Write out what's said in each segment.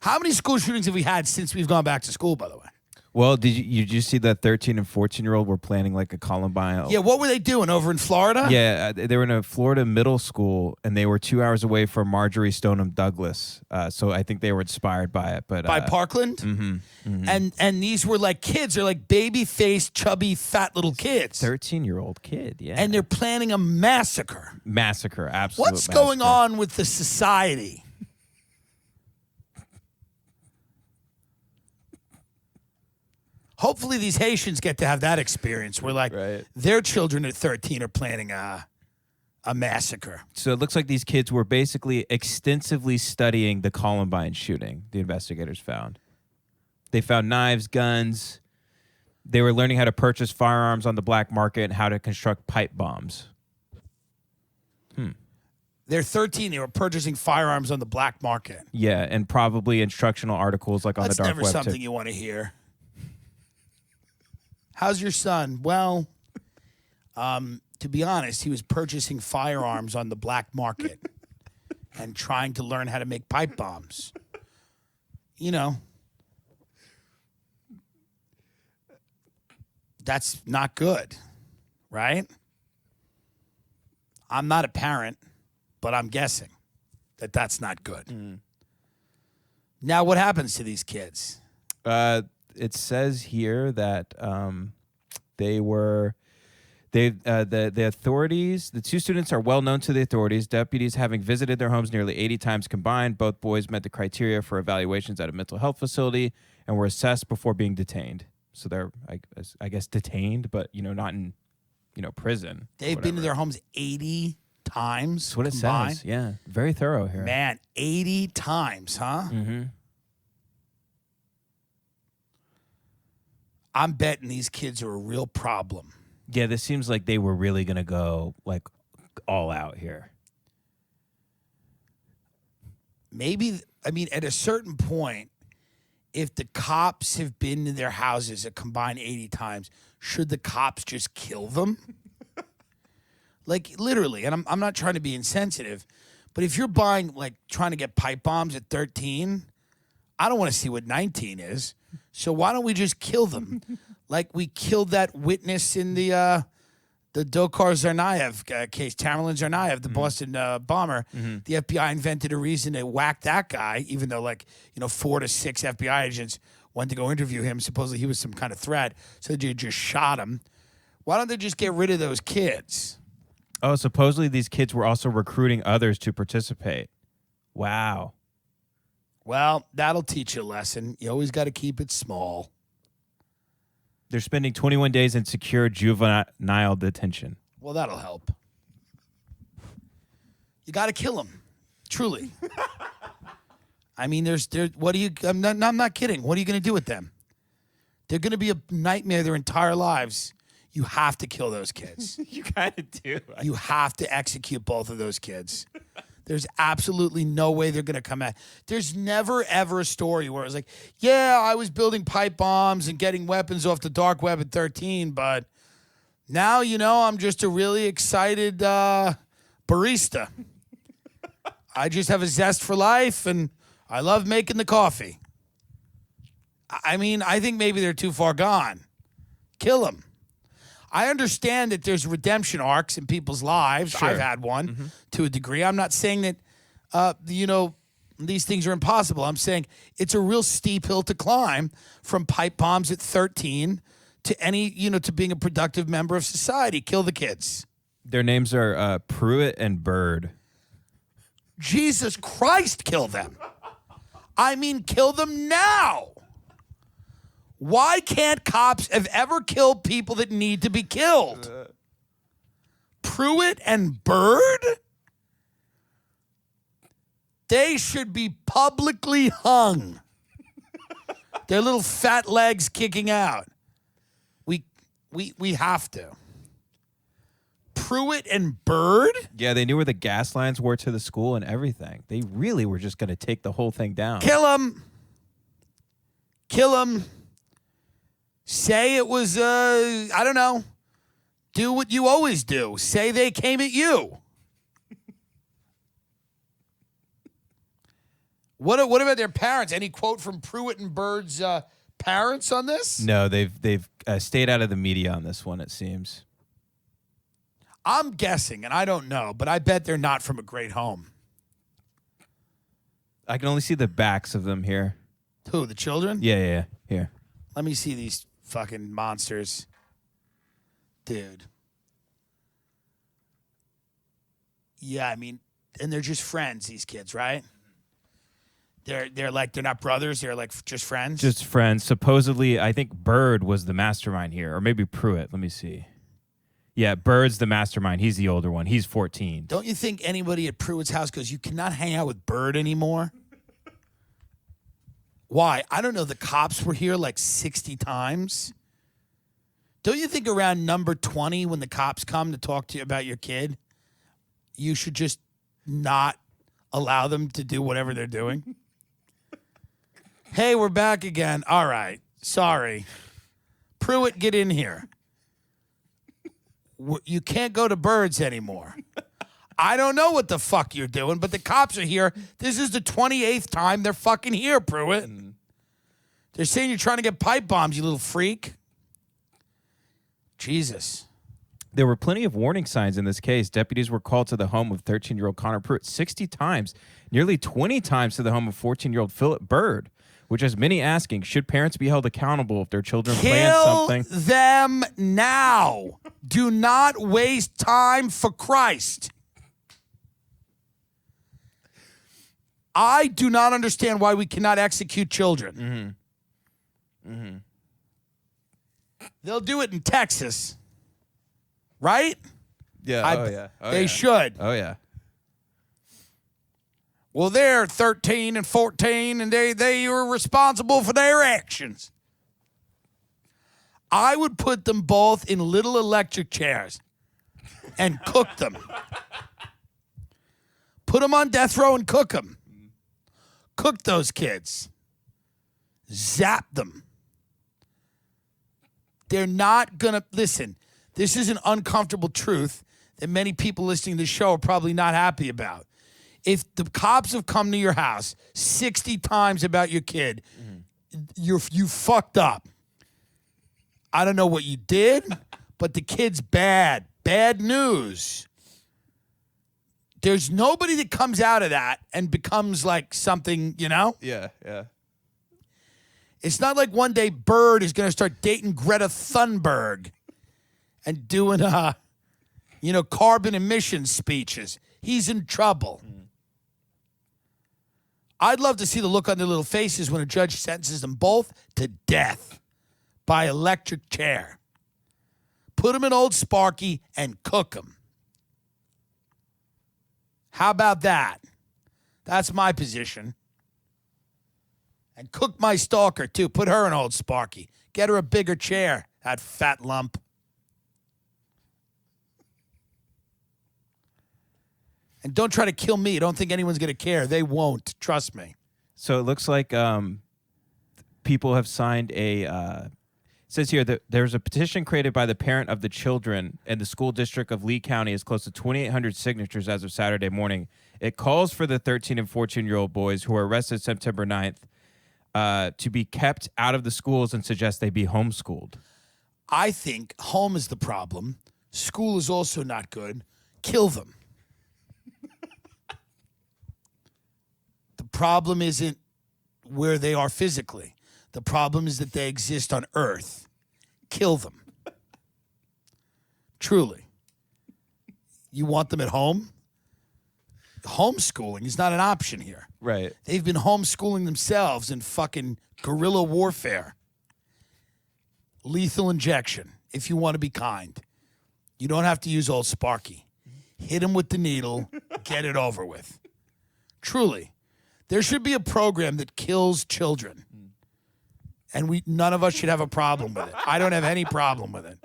How many school shootings have we had since we've gone back to school, by the way? Well, did you see that 13 and 14-year-old were planning like a Columbine? Yeah, what were they doing over in Florida? Yeah, they were in a Florida middle school, and they were 2 hours away from Marjorie Stoneham Douglas. So I think they were inspired by it. But By Parkland? And these were like kids. They're like baby-faced, chubby, fat little kids. 13-year-old kid, yeah. And they're planning a massacre. Massacre, absolute What's massacre. going on with the society? Hopefully these Haitians get to have that experience where, like, their children at 13 are planning a massacre. So it looks like these kids were basically extensively studying the Columbine shooting, the investigators found. They found knives, guns. They were learning how to purchase firearms on the black market and how to construct pipe bombs. They're 13. They were purchasing firearms on the black market. Yeah, and probably instructional articles like on the dark web. That's never something you want to hear. How's your son? Well, to be honest, he was purchasing firearms on the black market and trying to learn how to make pipe bombs. You know, that's not good, right? I'm not a parent, but I'm guessing that that's not good. Now, what happens to these kids? It says here that the authorities, the two students are well known to the authorities, deputies having visited their homes nearly 80 times combined. Both boys met the criteria for evaluations at a mental health facility and were assessed before being detained. So they're, I guess, detained, but, not in, prison. They've been to their homes 80 times. That's what combined. It says. Yeah, very thorough here. Man, 80 times, huh? Mm-hmm. I'm betting these kids are a real problem. Yeah, this seems like they were really going to go, like, all out here. Maybe, at a certain point, if the cops have been to their houses a combined 80 times, should the cops just kill them? Like, literally, and I'm not trying to be insensitive, but if you're trying to get pipe bombs at 13, I don't want to see what 19 is. So why don't we just kill them? Like we killed that witness in the Dokar Tsarnaev case, Tamerlan Tsarnaev, the Boston bomber. The FBI invented a reason to whack that guy, even though 4 to 6 FBI agents went to go interview him. Supposedly he was some kind of threat. So they just shot him. Why don't they just get rid of those kids? Oh, supposedly these kids were also recruiting others to participate. Wow. Well, that'll teach you a lesson. You always got to keep it small. They're spending 21 days in secure juvenile detention. Well, that'll help. You got to kill them. Truly. What do you, I'm not kidding. What are you going to do with them? They're going to be a nightmare their entire lives. You have to kill those kids. You kind of do. You have to execute both of those kids. There's absolutely no way they're going to come out. There's never, ever a story where it was like, yeah, I was building pipe bombs and getting weapons off the dark web at 13, but now, I'm just a really excited barista. I just have a zest for life, and I love making the coffee. I think maybe they're too far gone. Kill them. I understand that there's redemption arcs in people's lives. Sure. I've had one to a degree. I'm not saying that, these things are impossible. I'm saying it's a real steep hill to climb from pipe bombs at 13 to to being a productive member of society. Kill the kids. Their names are Pruitt and Bird. Jesus Christ, kill them. Kill them now. Why can't cops have ever killed people that need to be killed? Pruitt and Bird? They should be publicly hung. Their little fat legs kicking out. We have to. Pruitt and Bird? Yeah, they knew where the gas lines were to the school and everything. They really were just going to take the whole thing down. Kill them. Kill them. Say it was, I don't know. Do what you always do. Say they came at you. What about their parents? Any quote from Pruitt and Bird's parents on this? No, they've stayed out of the media on this one, it seems. I'm guessing, and I don't know, but I bet they're not from a great home. I can only see the backs of them here. Who, the children? Yeah. Here. Let me see these fucking monsters. Dude. Yeah, I mean, and they're just friends, these kids, right? They're not brothers, they're like just friends? Just friends. Supposedly, I think Bird was the mastermind here, or maybe Pruitt. Let me see. Yeah, Bird's the mastermind. He's the older one. He's 14. Don't you think anybody at Pruitt's house goes, you cannot hang out with Bird anymore? Why? I don't know. The cops were here like 60 times. Don't you think around number 20, when the cops come to talk to you about your kid, you should just not allow them to do whatever they're doing? Hey, we're back again. All right. Sorry. Pruitt, get in here. You can't go to Bird's anymore. I don't know what the fuck you're doing, but the cops are here. This is the 28th time they're fucking here, Pruitt. They're saying you're trying to get pipe bombs, you little freak. Jesus. There were plenty of warning signs in this case. Deputies were called to the home of 13-year-old Connor Pruitt 60 times, nearly 20 times to the home of 14-year-old Philip Bird, which has many asking, should parents be held accountable if their children plan something? Kill them now. Do not waste time for Christ. I do not understand why we cannot execute children. They'll do it in Texas. Right? Yeah. They should. Oh, yeah. Well, they're 13 and 14, and they are responsible for their actions. I would put them both in little electric chairs and cook them. Put them on death row and cook them. Cook those kids. Zap them. They're not going to... Listen, this is an uncomfortable truth that many people listening to this show are probably not happy about. If the cops have come to your house 60 times about your kid, you fucked up. I don't know what you did, but the kid's bad. Bad news. There's nobody that comes out of that and becomes like something, you know? Yeah. It's not like one day Bird is going to start dating Greta Thunberg and doing, carbon emissions speeches. He's in trouble. I'd love to see the look on their little faces when a judge sentences them both to death by electric chair. Put them in Old Sparky and cook them. How about that? That's my position. And cook my stalker, too. Put her in Old Sparky. Get her a bigger chair, that fat lump. And don't try to kill me. Don't think anyone's going to care. They won't. Trust me. So it looks like people have signed a... it says here that there's a petition created by the parent of the children, and the school district of Lee County has close to 2,800 signatures as of Saturday morning. It calls for the 13 and 14-year-old boys who were arrested September 9th to be kept out of the schools and suggests they be homeschooled. I think home is the problem. School is also not good. Kill them. The problem isn't where they are physically. The problem is that they exist on Earth. Kill them. Truly. You want them at home? Homeschooling is not an option here. Right. They've been homeschooling themselves in fucking guerrilla warfare. Lethal injection, if you want to be kind. You don't have to use Old Sparky. Hit him with the needle. Get it over with. Truly. There should be a program that kills children. And none of us should have a problem with it. I don't have any problem with it.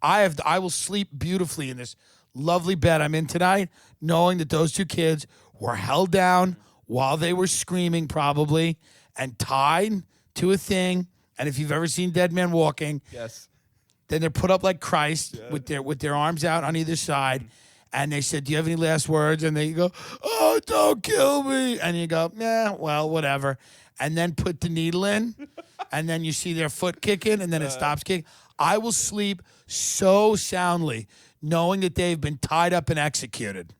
I will sleep beautifully in this lovely bed I'm in tonight, knowing that those two kids were held down while they were screaming probably and tied to a thing. And if you've ever seen Dead Man Walking, Yes. then they're put up like Christ with their arms out on either side. and they said, "Do you have any last words?" And they go, "Oh, don't kill me." And you go, "Yeah, well, whatever." And then put the needle in, and then you see their foot kicking, and then it stops kicking. I will sleep so soundly knowing that they've been tied up and executed.